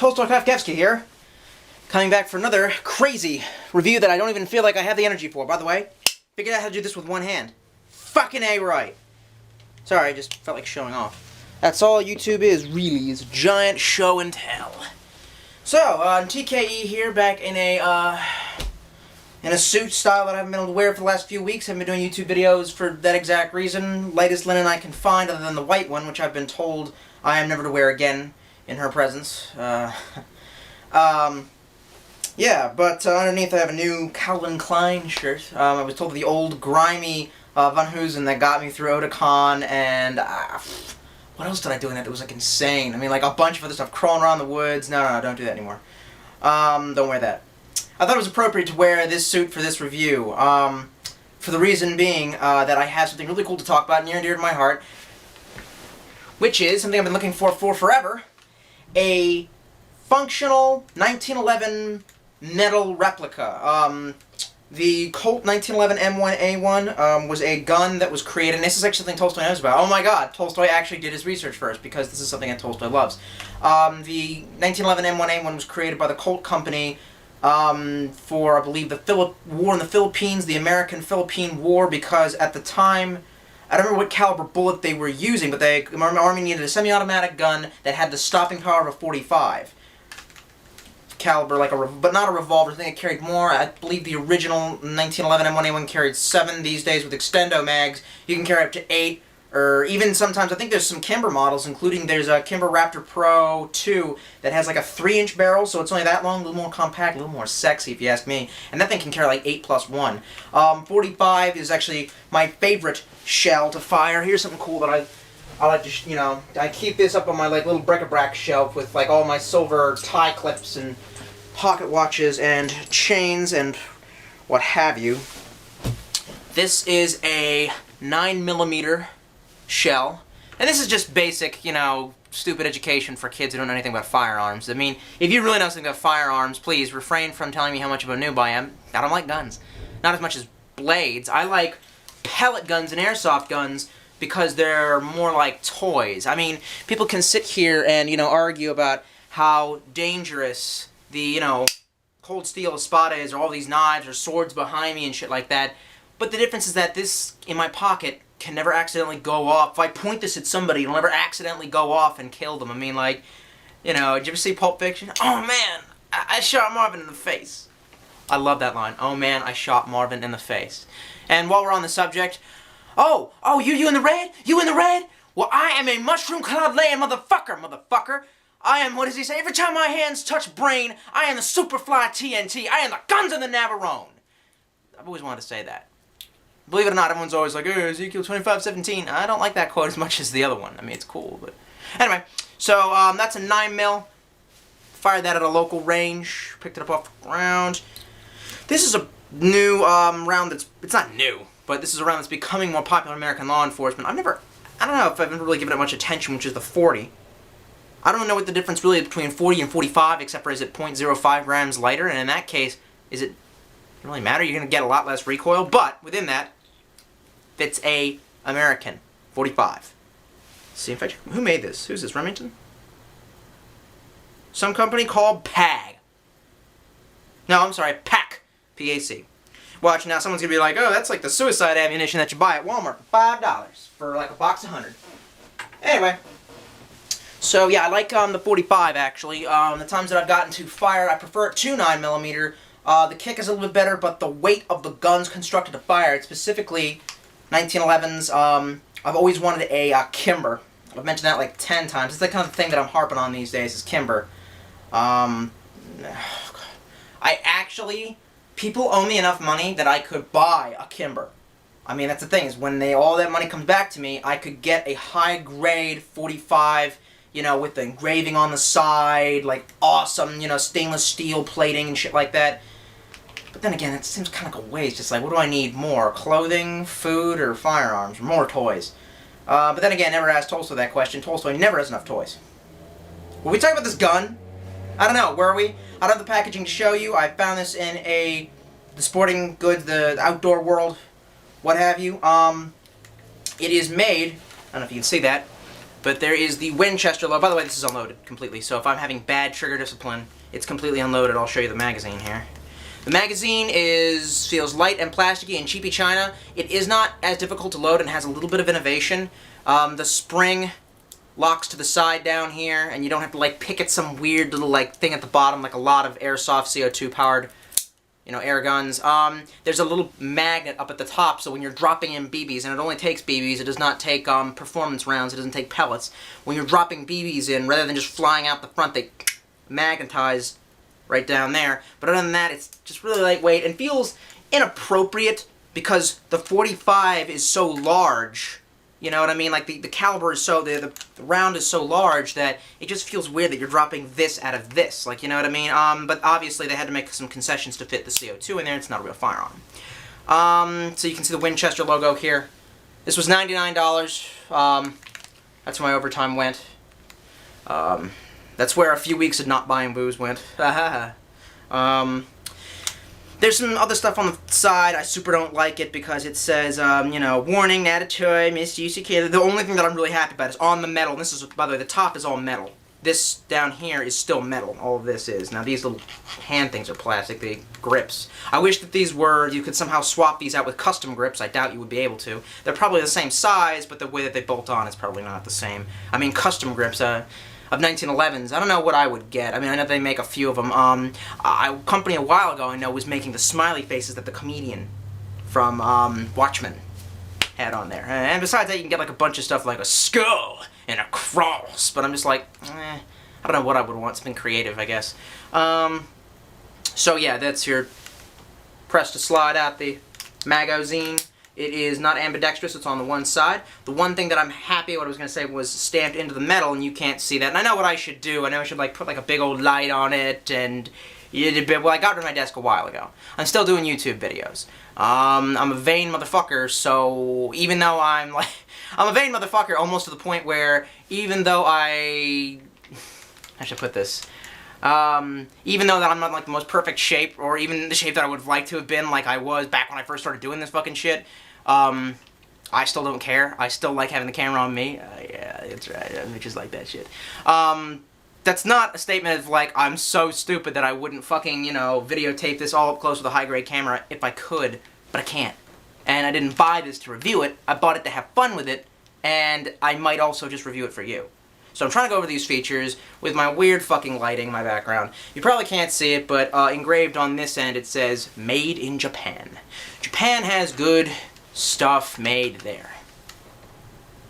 Tolstoy Kafkevsky here, coming back for another crazy review that I don't even feel like I have the energy for. By the way, figured out how to do this with one hand. Fucking A right. Sorry, I just felt like showing off. That's all YouTube is, really, is a giant show and tell. So, TKE here, back in a suit style that I haven't been able to wear for the last few weeks. I've been doing YouTube videos for that exact reason. Lightest linen I can find, other than the white one, which I've been told I am never to wear again in her presence. Yeah, but underneath I have a new Calvin Klein shirt. I was told the old grimy Van Heusen that got me through Otakon, and what else did I do in it? It was like insane. I mean, like a bunch of other stuff. Crawling around the woods. No, don't do that anymore. Don't wear that. I thought it was appropriate to wear this suit for this review. For the reason being that I have something really cool to talk about, near and dear to my heart, which is something I've been looking for forever. A functional 1911 metal replica. The Colt 1911 M1A1 was a gun that was created, and this is actually something Tolstoy knows about. Oh my god, Tolstoy actually did his research first, because this is something that Tolstoy loves. The 1911 M1A1 was created by the Colt Company for, I believe, the war in the Philippines, the American-Philippine War, because at the time, I don't remember what caliber bullet they were using, but the Army needed a semi-automatic gun that had the stopping power of a .45 caliber, but not a revolver. I think it carried more. I believe the original 1911 M1A1 carried 7. These days, with extendo mags, you can carry up to 8, or even sometimes, I think there's some Kimber models, including there's a Kimber Raptor Pro 2 that has like a 3-inch barrel, so it's only that long, a little more compact, a little more sexy if you ask me, and that thing can carry like 8+1. 45 is actually my favorite shell to fire. Here's something cool that I like to, I keep this up on my like little bric-a-brac shelf with like all my silver tie clips and pocket watches and chains and what have you. This is a 9mm shell, and this is just basic, stupid education for kids who don't know anything about firearms. I mean, if you really know something about firearms, please refrain from telling me how much of a noob I am. I don't like guns. Not as much as blades. I like pellet guns and airsoft guns because they're more like toys. I mean, people can sit here and, argue about how dangerous the, cold steel espada is, or all these knives or swords behind me and shit like that. But the difference is that this, in my pocket, can never accidentally go off. If I point this at somebody, it'll never accidentally go off and kill them. I mean, like, did you ever see Pulp Fiction? Oh man, I shot Marvin in the face. I love that line. Oh man, I shot Marvin in the face. And while we're on the subject, oh, you in the red? You in the red? Well, I am a mushroom cloud laying motherfucker. I am, what does he say? Every time my hands touch brain, I am the Superfly TNT. I am the guns of the Navarone. I've always wanted to say that. Believe it or not, everyone's always like, oh, Ezekiel 25:17. I don't like that quote as much as the other one. I mean, it's cool, but... Anyway, so that's a 9mm. Fired that at a local range. Picked it up off the ground. This is a new round that's... It's not new, but this is a round that's becoming more popular in American law enforcement. I don't know if I've ever really given it much attention, which is the 40. I don't know what the difference really is between 40 and 45, except for is it 0.05 grams lighter, and in that case, does it really matter? You're going to get a lot less recoil, but within that, it's a American 45. See if who made this? Who's this? Remington? Some company called PAG. No, I'm sorry, PAC. P-A-C. Watch, now someone's going to be like, oh, that's like the suicide ammunition that you buy at Walmart for $5 for like a box of 100. Anyway. So yeah, I like the 45 actually. The times that I've gotten to fire, I prefer it to 9mm. The kick is a little bit better, but the weight of the gun's constructed to fire it, specifically 1911s. I've always wanted a Kimber. I've mentioned that like 10 times. It's the kind of thing that I'm harping on these days is Kimber. People owe me enough money that I could buy a Kimber. I mean, that's the thing, is when all that money comes back to me, I could get a high-grade 45, with the engraving on the side, like awesome, stainless steel plating and shit like that. But then again, it seems kind of like a waste. Just like, what do I need more? Clothing, food, or firearms? Or more toys? But then again, never asked Tolstoy that question. Tolstoy never has enough toys. Were we talking about this gun? I don't know. Where are we? I don't have the packaging to show you. I found this in the sporting goods, the outdoor world, what have you. It is made, I don't know if you can see that, But there is the Winchester logo. By the way, this is unloaded completely, so if I'm having bad trigger discipline, it's completely unloaded. I'll show you the magazine here. The magazine feels light and plasticky and cheapy china. It is not as difficult to load and has a little bit of innovation. The spring locks to the side down here, and you don't have to like pick at some weird little like thing at the bottom like a lot of airsoft CO2 powered, you know, air guns. There's a little magnet up at the top, so when you're dropping in BBs, and it only takes BBs, it does not take performance rounds, it doesn't take pellets. When you're dropping BBs in, rather than just flying out the front, they magnetize right down there. But other than that, it's just really lightweight and feels inappropriate because the 45 is so large. You know what I mean? Like, the caliber is so, the round is so large that it just feels weird that you're dropping this out of this. Like, you know what I mean? But obviously they had to make some concessions to fit the CO2 in there. It's not a real firearm. So you can see the Winchester logo here. This was $99. That's where my overtime went. That's where a few weeks of not buying booze went. There's some other stuff on the side. I super don't like it because it says, you know, warning, natatory, misuse, the only thing that I'm really happy about is on the metal. And this is, by the way, the top is all metal. This down here is still metal. All of this is. Now these little hand things are plastic, the grips. I wish that these were, you could somehow swap these out with custom grips. I doubt you would be able to. They're probably the same size, but the way that they bolt on is probably not the same. I mean, custom grips, of 1911s. I don't know what I would get. I mean, I know they make a few of them. A company a while ago I know was making the smiley faces that the comedian from Watchmen had on there. And besides that, you can get like a bunch of stuff like a skull and a cross. But I'm just like, I don't know what I would want. It's been creative, I guess. So yeah, that's your press to slide out the magazine. It is not ambidextrous, it's on the one side. The one thing that I'm happy, what I was going to say, was stamped into the metal, and you can't see that. And I know what I should do. I know I should like put like a big old light on it, and well, I got it to my desk a while ago. I'm still doing YouTube videos. I'm a vain motherfucker, so even though I'm a vain motherfucker almost to the point where even though I should put this, even though that I'm not like the most perfect shape, or even the shape that I would have liked to have been like I was back when I first started doing this fucking shit, I still don't care. I still like having the camera on me. Yeah, that's right. I just like that shit. That's not a statement of like, I'm so stupid that I wouldn't fucking, you know, videotape this all up close with a high-grade camera if I could, but I can't. And I didn't buy this to review it. I bought it to have fun with it, and I might also just review it for you. So I'm trying to go over these features with my weird fucking lighting in my background. You probably can't see it, but engraved on this end it says, Made in Japan. Japan has good stuff made there.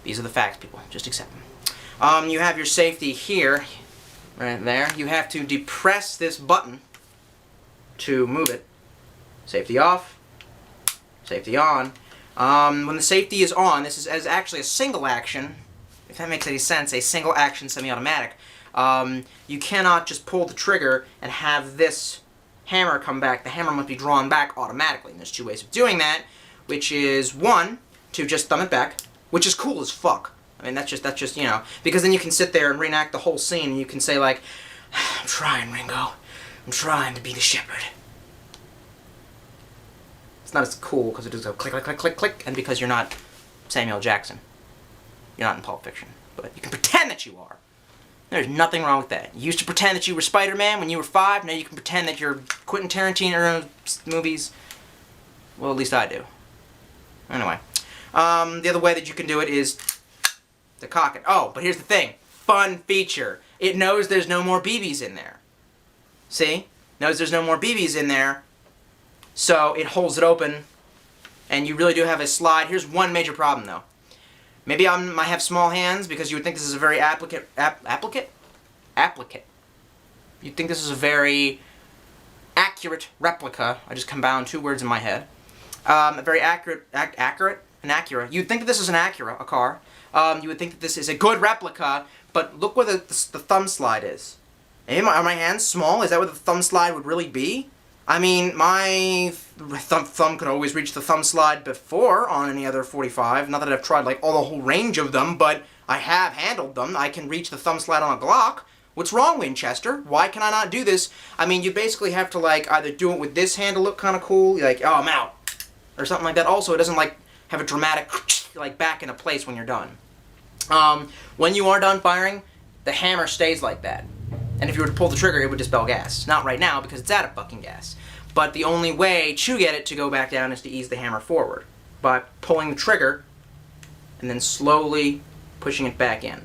These are the facts, people. Just accept them. You have your safety here, right there. You have to depress this button to move it. Safety off. Safety on. When the safety is on, this is actually a single action. If that makes any sense, a single action semi-automatic. You cannot just pull the trigger and have this hammer come back. The hammer must be drawn back automatically. And there's two ways of doing that, which is one, to just thumb it back, which is cool as fuck. I mean, that's just, you know, because then you can sit there and reenact the whole scene and you can say like, I'm trying, Ringo. I'm trying to be the shepherd. It's not as cool because it just go click, click, click, click, click, and because you're not Samuel Jackson. You're not in Pulp Fiction, but you can pretend that you are. There's nothing wrong with that. You used to pretend that you were Spider-Man when you were 5. Now you can pretend that you're Quentin Tarantino movies. Well, at least I do. Anyway, the other way that you can do it is to cock it. Oh, but here's the thing. Fun feature. It knows there's no more BBs in there. See? Knows there's no more BBs in there. So it holds it open, and you really do have a slide. Here's one major problem, though. Maybe I have small hands because you would think this is a very applicant. You'd think this is a very accurate replica. I just combined two words in my head. A very accurate, an Acura. You'd think that this is an Acura, a car. You would think that this is a good replica, but look where the thumb slide is. Are my hands small? Is that where the thumb slide would really be? I mean, my thumb could always reach the thumb slide before on any other 45. Not that I've tried like the whole range of them, but I have handled them. I can reach the thumb slide on a Glock. What's wrong, Winchester? Why can I not do this? I mean, you basically have to like either do it with this hand to look kind of cool, like, oh, I'm out, or something like that. Also, it doesn't like have a dramatic like back into place when you're done. When you are done firing, the hammer stays like that. And if you were to pull the trigger, it would dispel gas. Not right now, because it's out of fucking gas. But the only way to get it to go back down is to ease the hammer forward by pulling the trigger and then slowly pushing it back in.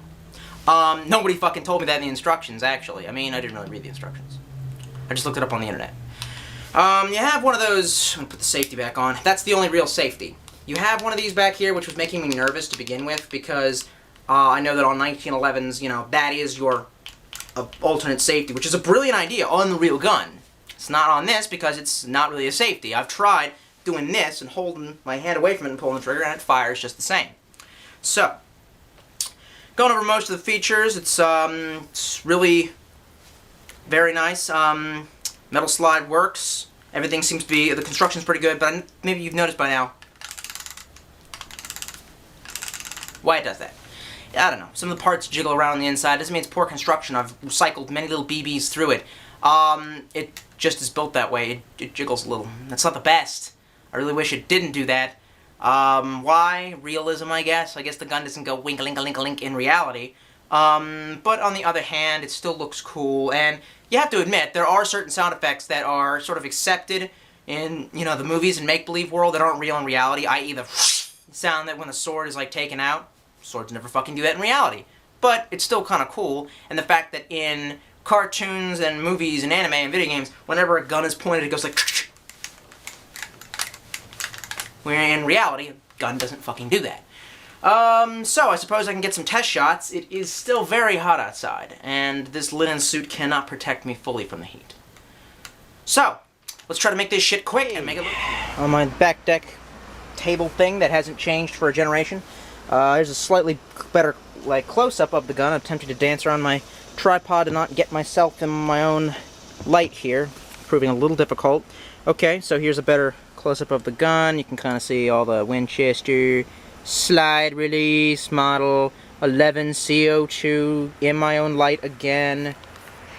Nobody fucking told me that in the instructions, actually. I mean, I didn't really read the instructions. I just looked it up on the internet. You have one of those... I'm going to put the safety back on. That's the only real safety. You have one of these back here, which was making me nervous to begin with, because I know that on 1911s, you know, that is your alternate safety, which is a brilliant idea on the real gun. It's not on this because it's not really a safety. I've tried doing this and holding my hand away from it and pulling the trigger, and it fires just the same. So, going over most of the features, it's really very nice. Metal slide works. Everything seems to be, the construction's pretty good, but maybe you've noticed by now why it does that. I don't know. Some of the parts jiggle around on the inside. Doesn't mean it's poor construction. I've recycled many little BBs through it. It just is built that way. It jiggles a little. That's not the best. I really wish it didn't do that. Why? Realism, I guess. I guess the gun doesn't go wink-a-link-a-link-a-link in reality. But on the other hand, it still looks cool. And you have to admit, there are certain sound effects that are sort of accepted in, you know, the movies and make-believe world that aren't real in reality, i.e. the sound that when the sword is, like, taken out. Swords never fucking do that in reality. But it's still kind of cool, and the fact that in cartoons and movies and anime and video games, whenever a gun is pointed, it goes like... Where in reality, a gun doesn't fucking do that. So I suppose I can get some test shots. It is still very hot outside, and this linen suit cannot protect me fully from the heat. So, let's try to make this shit quick and make it look... On my back deck table thing that hasn't changed for a generation. There's a slightly better, like, close-up of the gun. I'm attempting to dance around my tripod to not get myself in my own light here, proving a little difficult. Okay, so here's a better close-up of the gun. You can kind of see all the Winchester slide release model 11 CO2 in my own light again.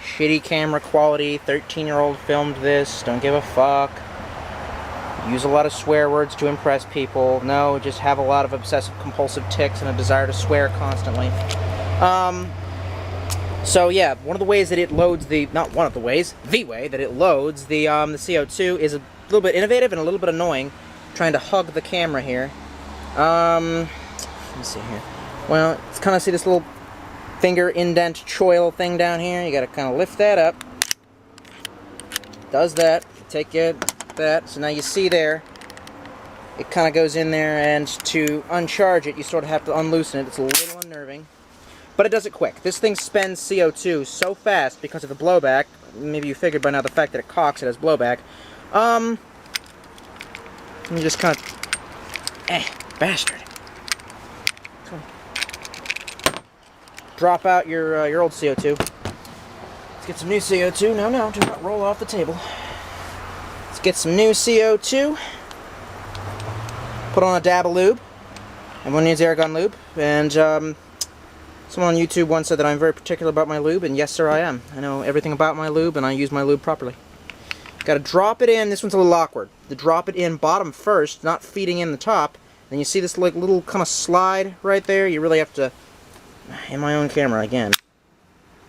Shitty camera quality. 13-year-old filmed this. Don't give a fuck. Use a lot of swear words to impress people. No, just have a lot of obsessive-compulsive tics and a desire to swear constantly. So yeah, one of the ways that it loads the... Not one of the ways. The way that it loads the CO2 is a little bit innovative and a little bit annoying. Trying to hug the camera here. Let me see here. Well, it's kind of see this little finger indent choil thing down here. You gotta kind of lift that up. Does that. Take it... that. So now you see there, it kind of goes in there, and to uncharge it, you sort of have to unloosen it. It's a little unnerving, but it does it quick. This thing spends CO2 so fast because of the blowback. Maybe you figured by now the fact that it cocks, it has blowback. You just kind of, bastard. Drop out your old CO2. Let's get some new CO2. No, do not roll off the table. Let's get some new CO2, put on a dab of lube. Everyone needs air gun lube, and someone on YouTube once said that I'm very particular about my lube, and yes sir I am. I know everything about my lube, and I use my lube properly. Gotta drop it in. This one's a little awkward. To drop it in bottom first, not feeding in the top. Then you see this like little kind of slide right there. You really have to, in my own camera again,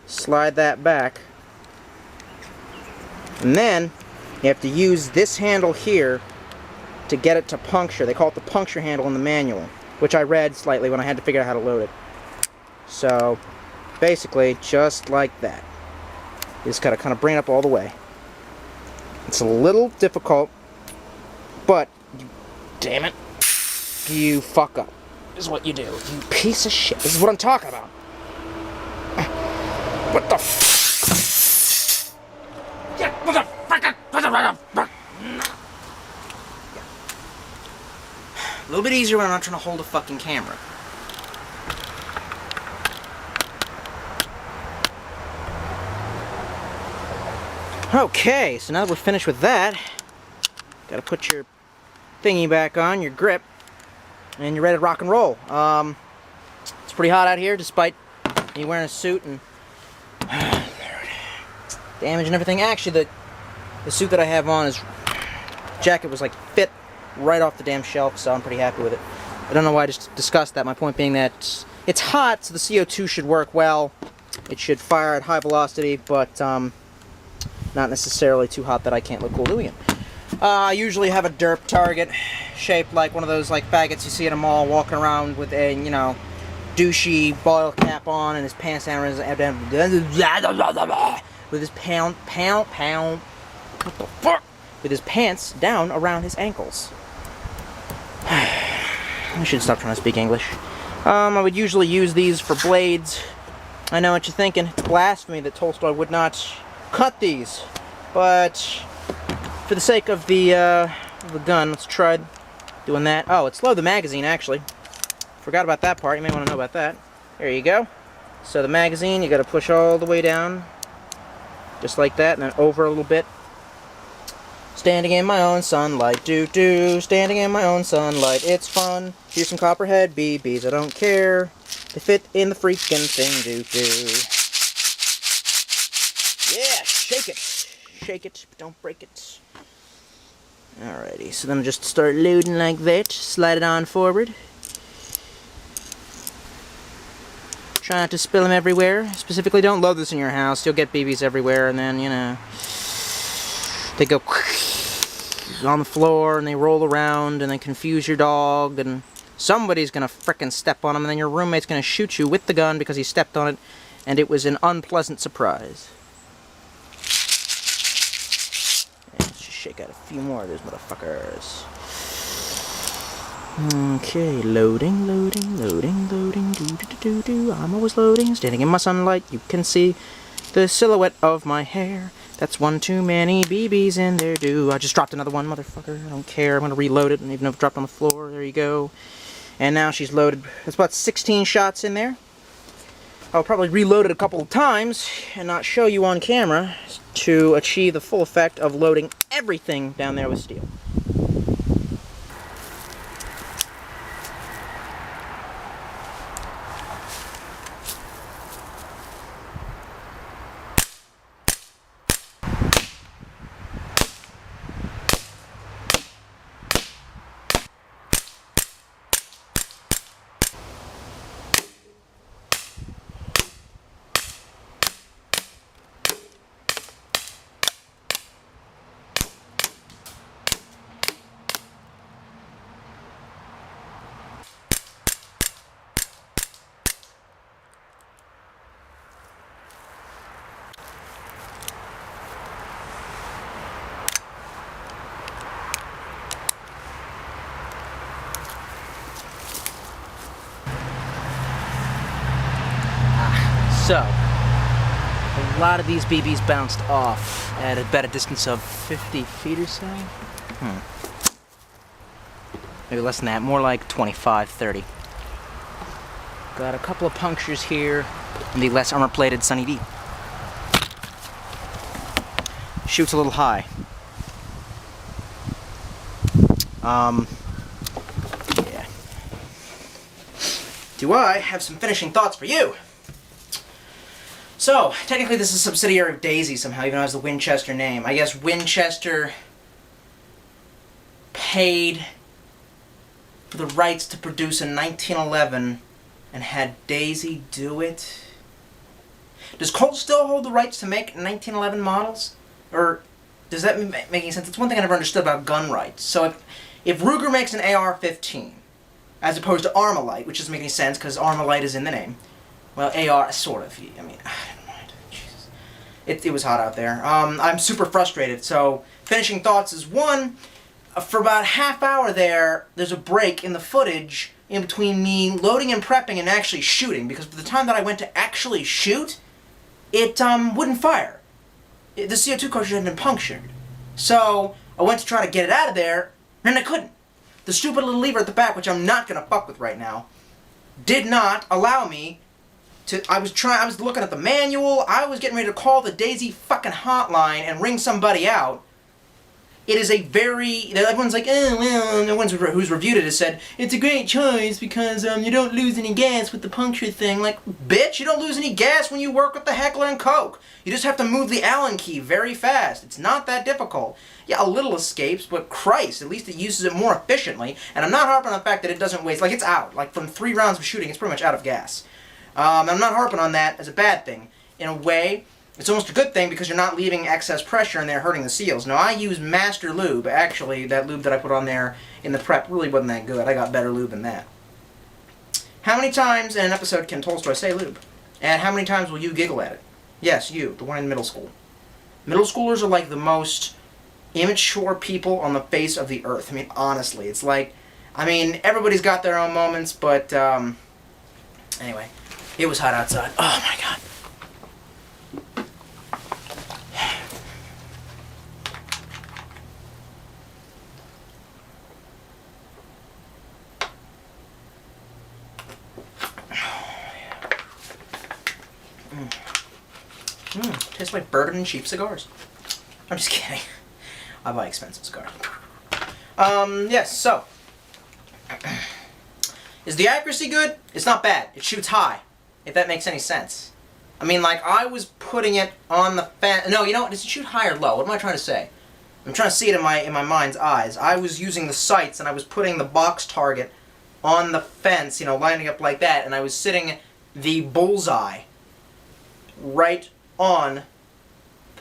slide that back, and then you have to use this handle here to get it to puncture. They call it the puncture handle in the manual, which I read slightly when I had to figure out how to load it. So, basically, just like that. You just gotta kind of bring it up all the way. It's a little difficult, but, damn it, you fuck up. This is what you do. You piece of shit. This is what I'm talking about. What the f***? Yeah, what the fuck? A little bit easier when I'm not trying to hold a fucking camera. Okay, so now that we're finished with that, gotta put your thingy back on, your grip, and you're ready to rock and roll. It's pretty hot out here, despite me wearing a suit and damage and everything. Actually, the suit that I have on is jacket was like fit right off the damn shelf, so I'm pretty happy with it. I don't know why I just discussed that. My point being that It's hot, so the CO2 should work well. It should fire at high velocity, but not necessarily too hot that I can't look cool doing it. I usually have a derp target shaped like one of those like faggots you see at a mall walking around with a, you know, douchey bottle cap on and his pants down with his with his pants down around his ankles. I should stop trying to speak English. I would usually use these for blades. I know what you're thinking. It's blasphemy that Tolstoy would not cut these. But for the sake of the gun, let's try doing that. Oh, it's load the magazine, actually. Forgot about that part. You may want to know about that. There you go. So the magazine, you got to push all the way down. Just like that, and then over a little bit. Standing in my own sunlight, do-do. Standing in my own sunlight, it's fun. Here's some copperhead BBs, I don't care. They fit in the freaking thing, do-do. Yeah, shake it. Shake it, but don't break it. Alrighty, so then just start loading like that. Slide it on forward. Try not to spill them everywhere. Specifically, don't load this in your house. You'll get BBs everywhere, and then, you know, they go on the floor, and they roll around, and they confuse your dog, and somebody's gonna frickin' step on them, and then your roommate's gonna shoot you with the gun because he stepped on it, and it was an unpleasant surprise. And let's just shake out a few more of those motherfuckers. Okay, loading, do-do-do-do. I'm always loading, standing in my sunlight, you can see the silhouette of my hair. That's one too many BBs in there, do. I just dropped another one, motherfucker. I don't care. I'm going to reload it, and even though it dropped on the floor, there you go. And now she's loaded. That's about 16 shots in there. I'll probably reload it a couple of times and not show you on camera to achieve the full effect of loading everything down there with steel. So, a lot of these BBs bounced off at about a distance of 50 feet or so. Maybe less than that, more like 25, 30. Got a couple of punctures here in the less armor-plated Sunny D. Shoots a little high. Yeah. Do I have some finishing thoughts for you? So, technically this is a subsidiary of Daisy somehow, even though it has the Winchester name. I guess Winchester paid for the rights to produce in 1911 and had Daisy do it. Does Colt still hold the rights to make 1911 models? Or does that make any sense? That's one thing I never understood about gun rights. So if Ruger makes an AR-15, as opposed to Armalite, which doesn't make any sense because Armalite is in the name. Well, AR, sort of. I mean, I don't mind. Jesus. It was hot out there. I'm super frustrated. So, finishing thoughts is one, for about a half hour there's a break in the footage in between me loading and prepping and actually shooting. Because by the time that I went to actually shoot, it wouldn't fire. The CO2 cartridge had been punctured. So, I went to try to get it out of there, and I couldn't. The stupid little lever at the back, which I'm not going to fuck with right now, did not allow me I was looking at the manual, I was getting ready to call the Daisy fucking hotline and ring somebody out, it is a very, everyone's like, oh, well, no one who's reviewed it has said, it's a great choice because you don't lose any gas with the puncture thing. Like, bitch, you don't lose any gas when you work with the Heckler & Koch. You just have to move the Allen key very fast. It's not that difficult. Yeah, a little escapes, but Christ, at least it uses it more efficiently. And I'm not harping on the fact that it doesn't waste, like, it's out. Like, from 3 rounds of shooting, it's pretty much out of gas. I'm not harping on that as a bad thing. In a way, it's almost a good thing because you're not leaving excess pressure and they're hurting the seals. Now, I use Master Lube. Actually, that lube that I put on there in the prep really wasn't that good. I got better lube than that. How many times in an episode can Tolstoy say lube? And how many times will you giggle at it? Yes, you, the one in middle school. Middle schoolers are like the most immature people on the face of the earth. I mean, honestly, it's like, I mean, everybody's got their own moments, but, anyway, it was hot outside. Oh, my God. Tastes like bourbon and cheap cigars. I'm just kidding. I buy expensive cigars. Yes, so. Is the accuracy good? It's not bad. It shoots high, if that makes any sense. I mean, like, I was putting it on the fence. No, you know what? Does it shoot high or low? What am I trying to say? I'm trying to see it in my mind's eyes. I was using the sights, and I was putting the box target on the fence, you know, lining up like that, and I was sitting the bullseye right on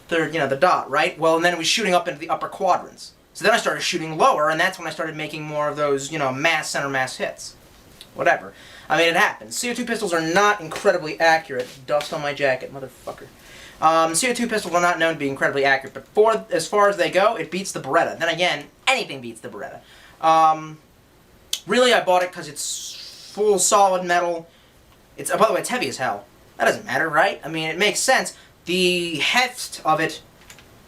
the dot, right? Well, and then it was shooting up into the upper quadrants. So then I started shooting lower, and that's when I started making more of those, you know, center mass hits. Whatever. I mean, it happens. CO2 pistols are not incredibly accurate. Dust on my jacket, motherfucker. CO2 pistols are not known to be incredibly accurate, but as far as they go, it beats the Beretta. Then again, anything beats the Beretta. Really, I bought it because it's full solid metal. It's, by the way, it's heavy as hell. That doesn't matter, right? I mean, it makes sense. The heft of it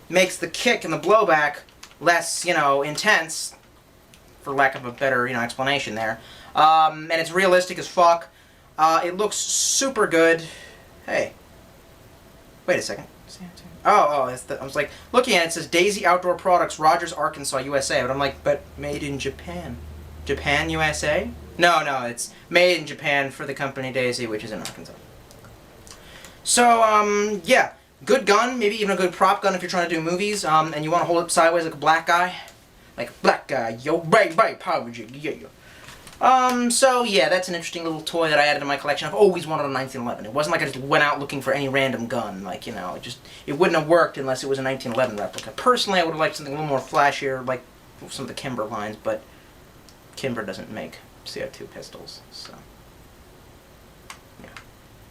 makes the kick and the blowback less, you know, intense, for lack of a better, you know, explanation there. And it's realistic as fuck. It looks super good. Hey. Wait a second. Oh, I was like, looking at it, it says Daisy Outdoor Products, Rogers, Arkansas, USA. But I'm like, but made in Japan. Japan, USA? No, it's made in Japan for the company Daisy, which is in Arkansas. So, yeah, good gun, maybe even a good prop gun if you're trying to do movies, and you want to hold it sideways like a black guy. Like a black guy, yo, bang, power jig, yeah. So, yeah, that's an interesting little toy that I added to my collection. I've always wanted a 1911. It wasn't like I just went out looking for any random gun. Like, you know, it wouldn't have worked unless it was a 1911 replica. Personally, I would have liked something a little more flashier, like some of the Kimber lines, but Kimber doesn't make CO2 pistols, so...